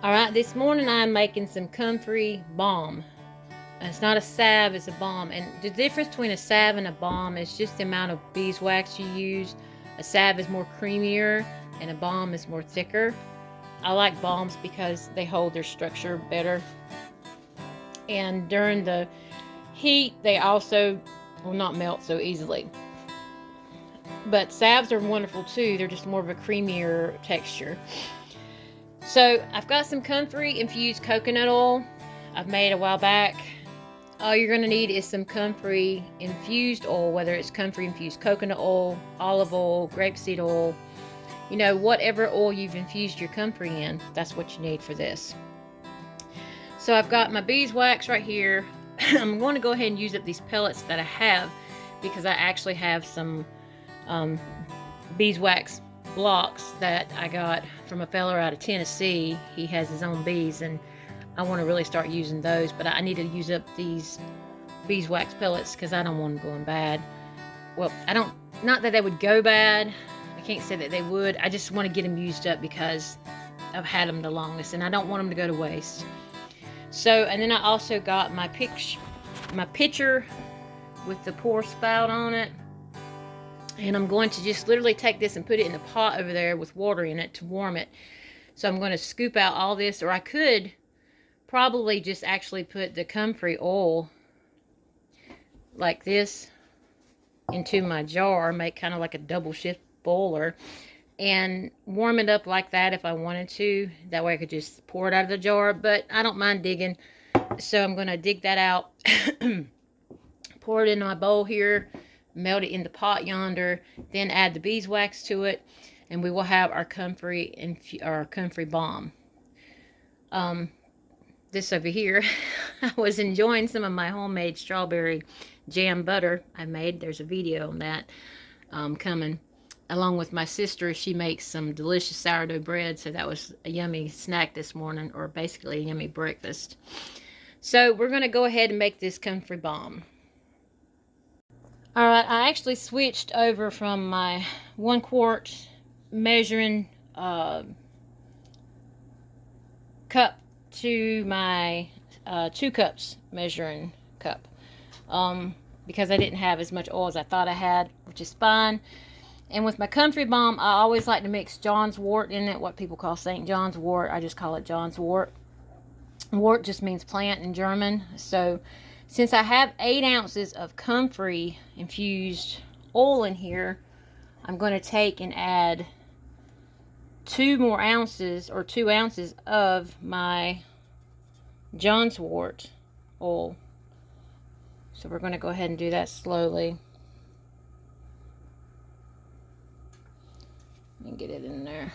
Alright, this morning I'm making some comfrey balm. It's not a salve, it's a balm. And the difference between a salve and a balm is just the amount of beeswax you use. A salve is more creamier and a balm is more thicker. I like balms because they hold their structure better. And during the heat, they also will not melt so easily. But salves are wonderful too. They're just more of a creamier texture. So I've got some comfrey infused coconut oil I've made a while back. All you're going to need is some comfrey infused oil, whether it's comfrey infused coconut oil, olive oil, grapeseed oil, you know, whatever oil you've infused your comfrey in, that's what you need for this. So I've got my beeswax right here. I'm going to go ahead and use up these pellets that I have because I actually have some beeswax blocks that I got from a fella out of Tennessee. He has his own bees and I want to really start using those, but I need to use up these beeswax pellets because I don't want them going bad. Well, not that they would go bad. I can't say that they would. I just want to get them used up because I've had them the longest and I don't want them to go to waste. So, and then I also got my pitcher with the pour spout on it. And I'm going to just literally take this and put it in a pot over there with water in it to warm it. So I'm going to scoop out all this, or I could probably just actually put the comfrey oil like this into my jar, make kind of like a double shift boiler, and warm it up like that if I wanted to. That way I could just pour it out of the jar, but I don't mind digging. So I'm going to dig that out, pour it into my bowl here, melt it in the pot yonder, then add the beeswax to it, and we will have our comfrey balm. This over here, I was enjoying some of my homemade strawberry jam butter I made. There's a video on that coming. Along with my sister, she makes some delicious sourdough bread, so that was a yummy snack this morning, or basically a yummy breakfast. So we're going to go ahead and make this comfrey balm. Alright, I actually switched over from my 1 quart measuring cup to my 2 cups measuring cup because I didn't have as much oil as I thought I had, which is fine. And with my comfrey balm, I always like to mix John's wort in it, what people call St. John's wort. I just call it John's wort. Wort just means plant in German. So since I have 8 ounces of comfrey infused oil in here, I'm going to take and add 2 more ounces, or 2 ounces of my John's wort oil. So we're going to go ahead and do that slowly. Let me get it in there.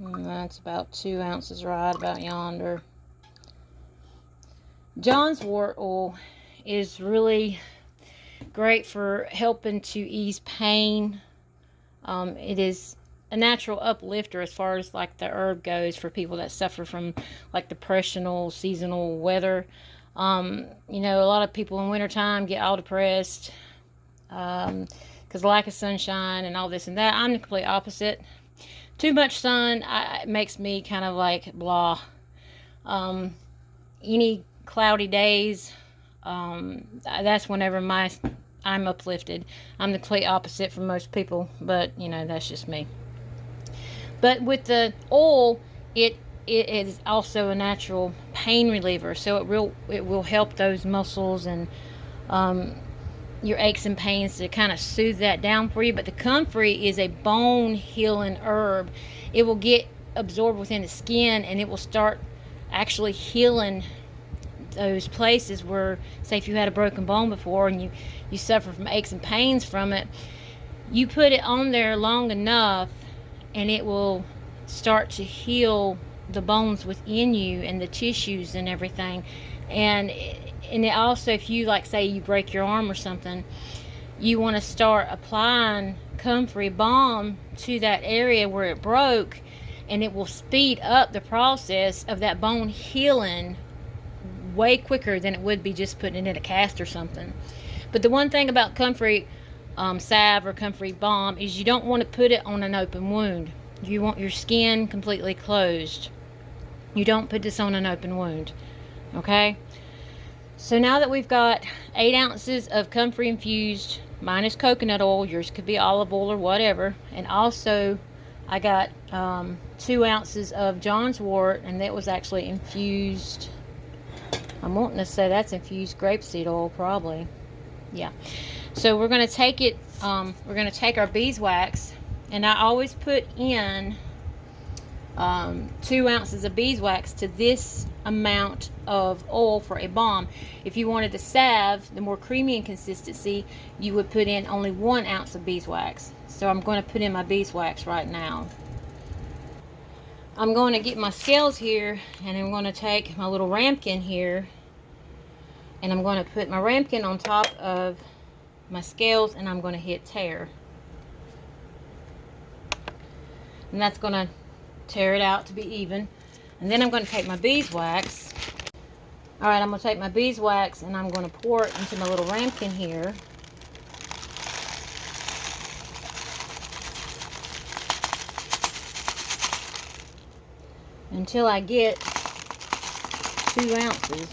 And that's about 2 ounces right about yonder. John's wort oil is really great for helping to ease pain. It is a natural uplifter as far as like the herb goes for people that suffer from like depressional seasonal weather. You know, a lot of people in wintertime get all depressed because lack of sunshine and all this and that. I'm the complete opposite. Too much sun it makes me kind of like blah. Any cloudy days, that's whenever I'm uplifted. I'm the complete opposite from most people, but you know, that's just me. But with the oil, it is also a natural pain reliever, so it will help those muscles and your aches and pains to kind of soothe that down for you. But the comfrey is a bone healing herb. It will get absorbed within the skin and it will start actually healing those places where, say if you had a broken bone before and you suffer from aches and pains from it, you put it on there long enough and it will start to heal the bones within you and the tissues and everything. And it also, if you, like, say you break your arm or something, you want to start applying comfrey balm to that area where it broke, and it will speed up the process of that bone healing way quicker than it would be just putting it in a cast or something. But the one thing about comfrey salve or comfrey balm is you don't want to put it on an open wound. You want your skin completely closed. You don't put this on an open wound. Okay? So now that we've got 8 ounces of comfrey infused, mine is coconut oil, yours could be olive oil or whatever, and also I got 2 ounces of John's wort, and that was actually infused. I'm wanting to say that's infused grapeseed oil, probably. Yeah. So we're going to take it, we're going to take our beeswax, and I always put in 2 ounces of beeswax to this amount of oil for a balm. If you wanted the salve, the more creamy in consistency, you would put in only 1 ounce of beeswax. So I'm going to put in my beeswax right now. I'm going to get my scales here, and I'm going to take my little ramekin here, and I'm going to put my ramekin on top of my scales, and I'm going to hit tear. And that's going to tear it out to be even. And then I'm going to take my beeswax. Alright, I'm going to take my beeswax and I'm going to pour it into my little ramekin here. Until I get 2 ounces.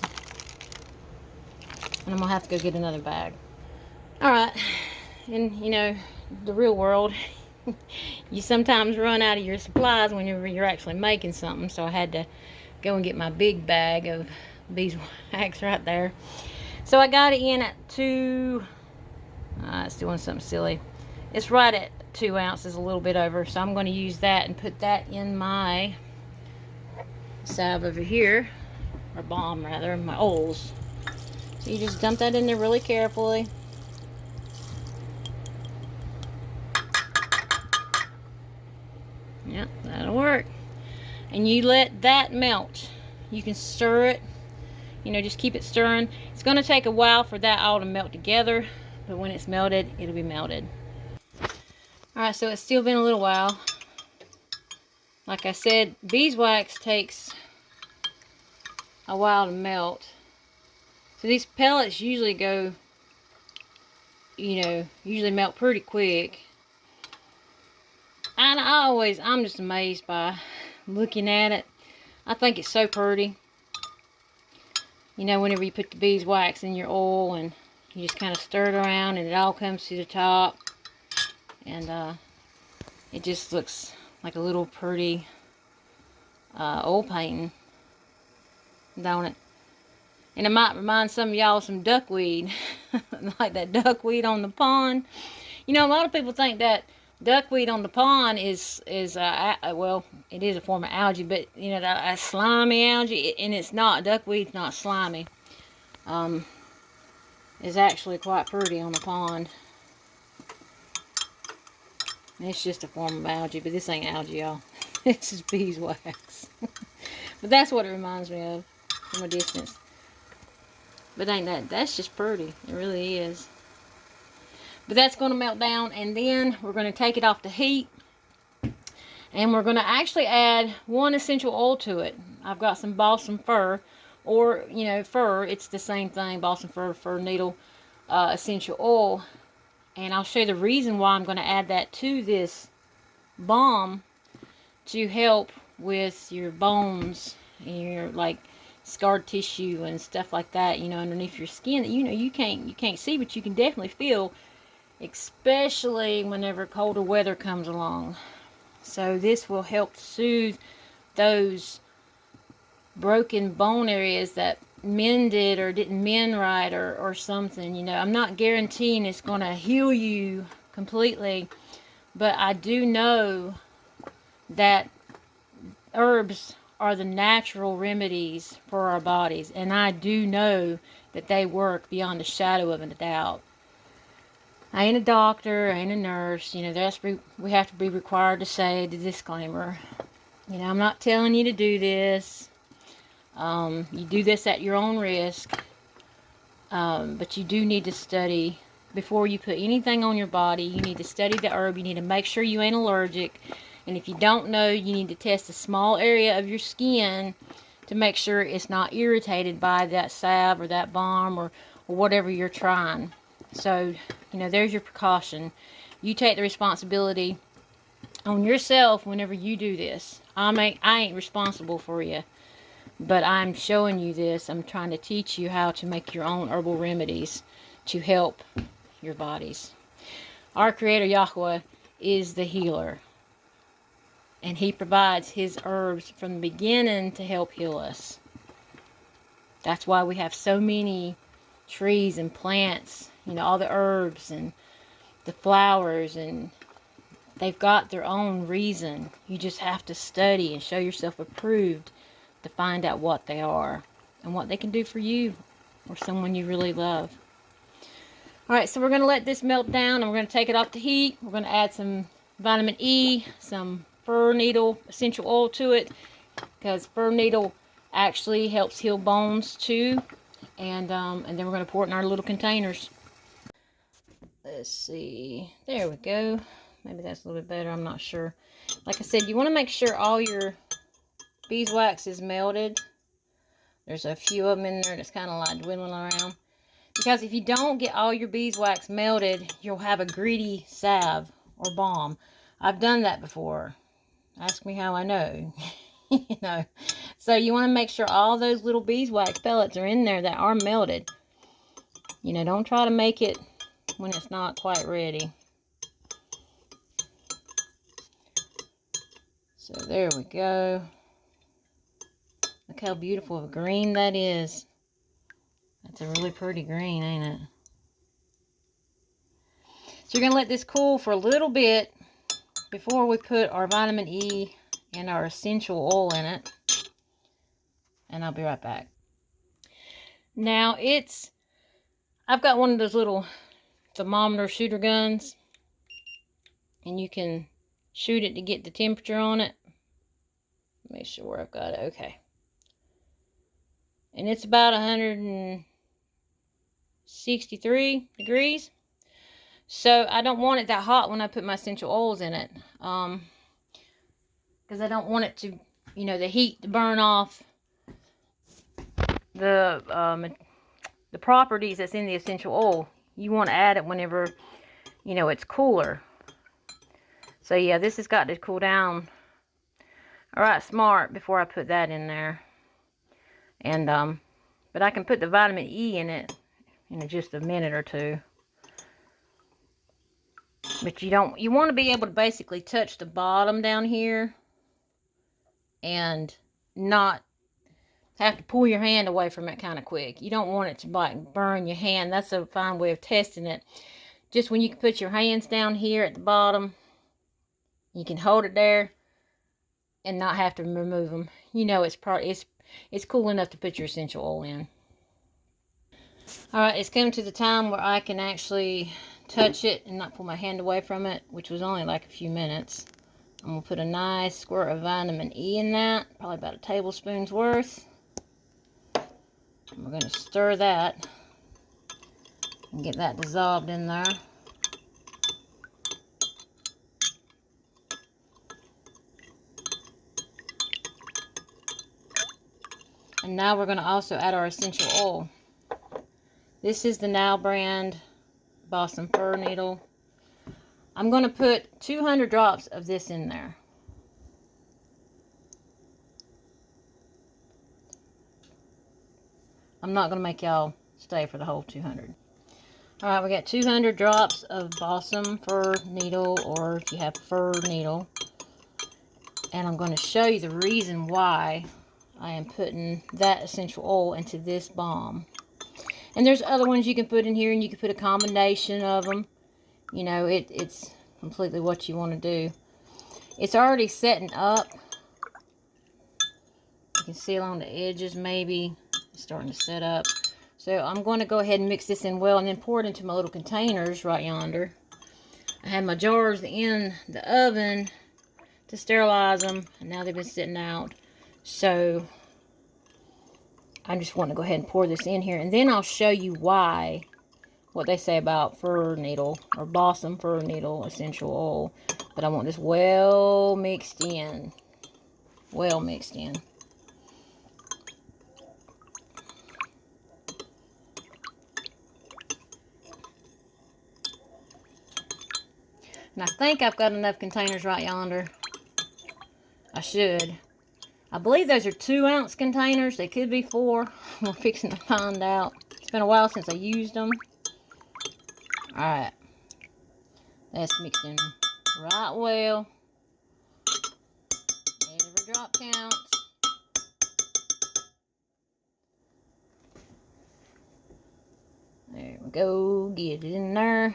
And I'm going to have to go get another bag. Alright, and you know, the real world, you sometimes run out of your supplies whenever you're actually making something, so I had to go and get my big bag of beeswax right there. So I got it in at 2, it's doing something silly. It's right at 2 ounces, a little bit over, so I'm going to use that and put that in my salve over here, or balm rather, my oils. So you just dump that in there really carefully. Yep, that'll work. And you let that melt. You can stir it. You know, just keep it stirring. It's going to take a while for that all to melt together, but when it's melted, it'll be melted. Alright, so it's still been a little while. Like I said, beeswax takes a while to melt. So these pellets usually go, you know, usually melt pretty quick. And I'm just amazed by looking at it. I think it's so pretty. You know, whenever you put the beeswax in your oil and you just kind of stir it around and it all comes to the top. And it just looks like a little pretty oil painting, don't it? And it might remind some of y'all of some duckweed. Like that duckweed on the pond. You know, a lot of people think that duckweed on the pond is well, it is a form of algae, but you know, that slimy algae, and it's not. Duckweed's not slimy. It's actually quite pretty on the pond. It's just a form of algae, but this ain't algae, y'all. This is beeswax. But that's what it reminds me of from a distance. But ain't that's just pretty. It really is. But that's going to melt down, and then we're going to take it off the heat, and we're going to actually add 1 essential oil to it. I've got some balsam fir, or you know, fir, it's the same thing, balsam fir, fir needle essential oil. And I'll show you the reason why I'm going to add that to this balm, to help with your bones and your like scarred tissue and stuff like that, you know, underneath your skin that you know you can't see, but you can definitely feel, especially whenever colder weather comes along. So this will help soothe those broken bone areas that mended or didn't mend right or something. You know, I'm not guaranteeing it's going to heal you completely, but I do know that herbs are the natural remedies for our bodies, and I do know that they work beyond a shadow of a doubt. I ain't a doctor, I ain't a nurse, you know, we have to be required to say the disclaimer. You know, I'm not telling you to do this. You do this at your own risk. But you do need to study before you put anything on your body. You need to study the herb. You need to make sure you ain't allergic. And if you don't know, you need to test a small area of your skin to make sure it's not irritated by that salve or that balm or whatever you're trying. So, you know, there's your precaution. You take the responsibility on yourself whenever you do this. I ain't responsible for you, but I'm showing you this. I'm trying to teach you how to make your own herbal remedies to help your bodies. Our Creator Yahuwah is the healer, and He provides His herbs from the beginning to help heal us. That's why we have so many trees and plants, you know, all the herbs and the flowers, and they've got their own reason. You just have to study and show yourself approved to find out what they are and what they can do for you or someone you really love. Alright, so we're going to let this melt down, and we're going to take it off the heat. We're going to add some vitamin E, some fir needle essential oil to it, because fir needle actually helps heal bones too. And then we're going to pour it in our little containers. Let's see. There we go. Maybe that's a little bit better. I'm not sure. Like I said, you want to make sure all your beeswax is melted. There's a few of them in there that's kind of like dwindling around. Because if you don't get all your beeswax melted, you'll have a gritty salve or balm. I've done that before. Ask me how I know. You know. So you want to make sure all those little beeswax pellets are in there that are melted. You know, don't try to make it when it's not quite ready. So there we go. Look how beautiful of a green that is. That's a really pretty green, ain't it? So you're going to let this cool for a little bit before we put our vitamin E and our essential oil in it. And I'll be right back. Now I've got one of those little thermometer shooter guns. And you can shoot it to get the temperature on it. Make sure I've got it. Okay. And it's about 163 degrees. So I don't want it that hot when I put my essential oils in it. Because I don't want it to, you know, the heat to burn off the properties that's in the essential oil. You want to add it whenever, you know, it's cooler. So yeah, this has got to cool down alright smart before I put that in there. And but I can put the vitamin E in it in just a minute or two. But you want to be able to basically touch the bottom down here and not have to pull your hand away from it kind of quick. You don't want it to like burn your hand. That's a fine way of testing it. Just when you can put your hands down here at the bottom, you can hold it there and not have to remove them. You know it's cool enough to put your essential oil in. Alright, it's come to the time where I can actually touch it and not pull my hand away from it, which was only like a few minutes. I'm going to put a nice squirt of vitamin E in that, probably about a tablespoon's worth. And we're going to stir that and get that dissolved in there. And now we're going to also add our essential oil. This is the Now brand Balsam Fir Needle. I'm going to put 200 drops of this in there. I'm not going to make y'all stay for the whole 200. Alright, we got 200 drops of Balsam Fir Needle, or if you have Fir Needle. And I'm going to show you the reason why I am putting that essential oil into this balm. And there's other ones you can put in here, and you can put a combination of them. You know, it's completely what you want to do. It's already setting up. You can see along the edges maybe. It's starting to set up. So I'm going to go ahead and mix this in well and then pour it into my little containers right yonder. I had my jars in the oven to sterilize them, and now they've been sitting out. So I just want to go ahead and pour this in here, and then I'll show you why, what they say about fir needle or balsam fir needle essential oil. But I want this well mixed in. Well mixed in. And I think I've got enough containers right yonder. I should. I believe those are 2-ounce containers. They could be 4. We're fixing to find out. It's been a while since I used them. Alright. That's mixed in right well. Every drop counts. There we go. Get it in there.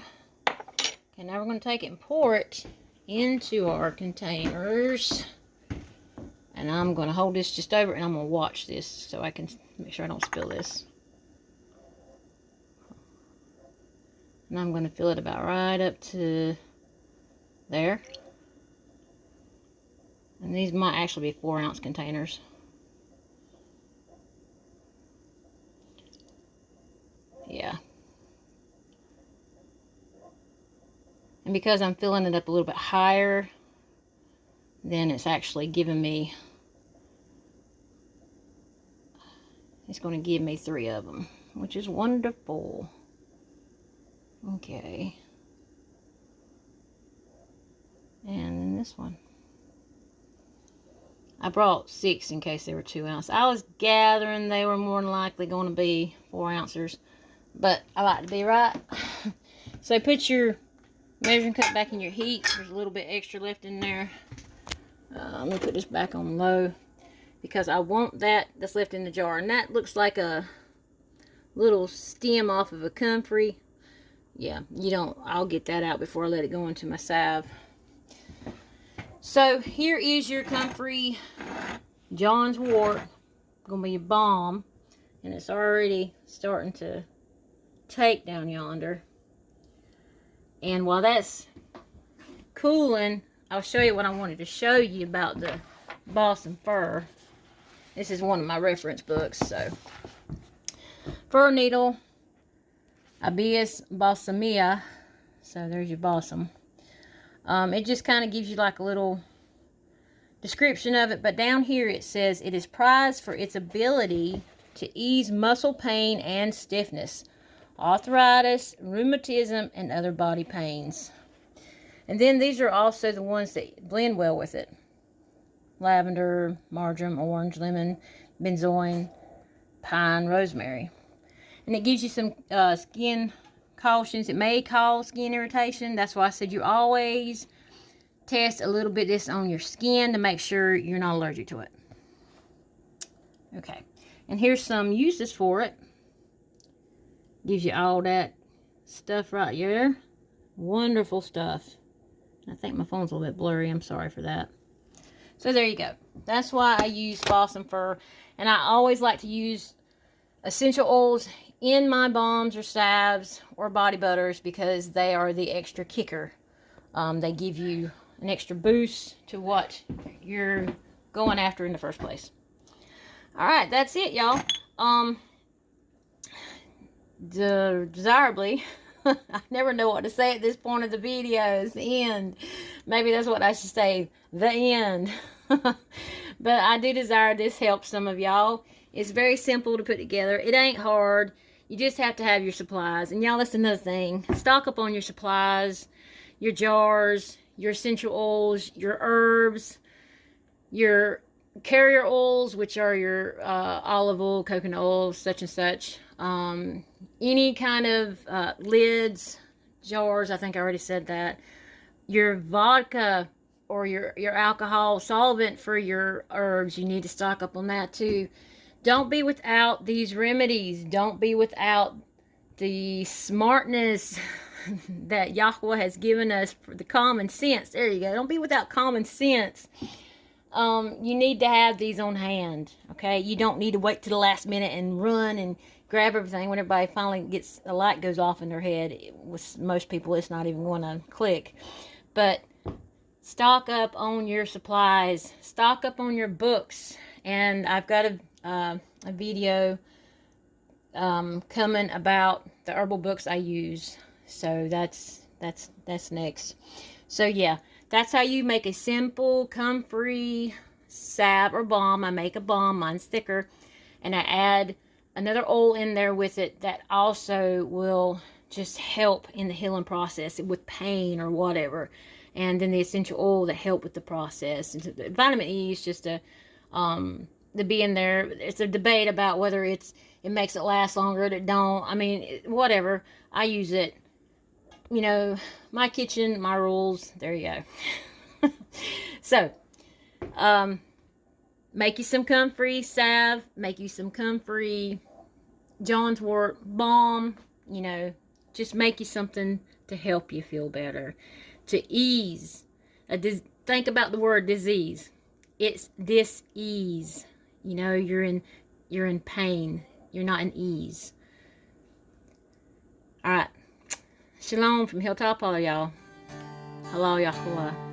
Okay, now we're going to take it and pour it into our containers. And I'm going to hold this just over and I'm going to watch this so I can make sure I don't spill this. And I'm going to fill it about right up to there. And these might actually be 4-ounce containers. Yeah. And because I'm filling it up a little bit higher, then it's actually giving me, it's going to give me 3 of them, which is wonderful. Okay. And then this one. I brought 6 in case they were 2 ounce. I was gathering they were more than likely going to be 4 ounces, but I like to be right. So put your measuring cup back in your heat. There's a little bit extra left in there. Let me put this back on low because I want that's left in the jar. And that looks like a little stem off of a comfrey. Yeah, I'll get that out before I let it go into my salve. So here is your comfrey John's wort. Gonna be your balm. And it's already starting to take down yonder. And while that's cooling, I'll show you what I wanted to show you about the balsam fir. This is one of my reference books. So, fir needle, Abies balsamea. So there's your balsam. It just kind of gives you like a little description of it. But down here it says, it is prized for its ability to ease muscle pain and stiffness, arthritis, rheumatism, and other body pains. And then these are also the ones that blend well with it. Lavender, marjoram, orange, lemon, benzoin, pine, rosemary. And it gives you some skin cautions. It may cause skin irritation. That's why I said you always test a little bit of this on your skin to make sure you're not allergic to it. Okay. And here's some uses for it. Gives you all that stuff right here. Wonderful stuff. I think my phone's a little bit blurry. I'm sorry for that. So there you go. That's why I use balsam fir. And I always like to use essential oils in my balms or salves or body butters because they are the extra kicker. They give you an extra boost to what you're going after in the first place. Alright, that's it, y'all. Desirably, I never know what to say at this point of the video. It's the end. Maybe that's what I should say. The end. But I do desire this helps some of y'all. It's very simple to put together. It ain't hard. You just have to have your supplies. And y'all, that's another thing. Stock up on your supplies, your jars, your essential oils, your herbs, your carrier oils, which are your olive oil, coconut oil, such and such. Any kind of lids, jars, I think I already said that. Your vodka or your alcohol solvent for your herbs, you need to stock up on that too. Don't be without these remedies. Don't be without the smartness that Yahuwah has given us for the common sense. There you go. Don't be without common sense. You need to have these on hand, okay? You don't need to wait to the last minute and run and grab everything when everybody finally gets, a light goes off in their head. With most people, it's not even going to click. But stock up on your supplies. Stock up on your books. And I've got a video coming about the herbal books I use. So that's next. So yeah, that's how you make a simple, comfrey salve or balm. I make a balm, mine's thicker, and I add another oil in there with it that also will just help in the healing process with pain or whatever. and then the essential oil that help with the process. And so the vitamin E is just to be in there. It's a debate about whether it makes it last longer or it don't. I mean, whatever. I use it. You know, my kitchen, my rules. There you go. So, make you some comfrey salve. Make you some comfrey John's Wort Balm. You know, just make you something to help you feel better. To ease. Think about the word disease. It's dis-ease. You know, you're in pain. You're not in ease. All right. Shalom from Hill'Top Hollar, y'all. Halal'YAHUAH.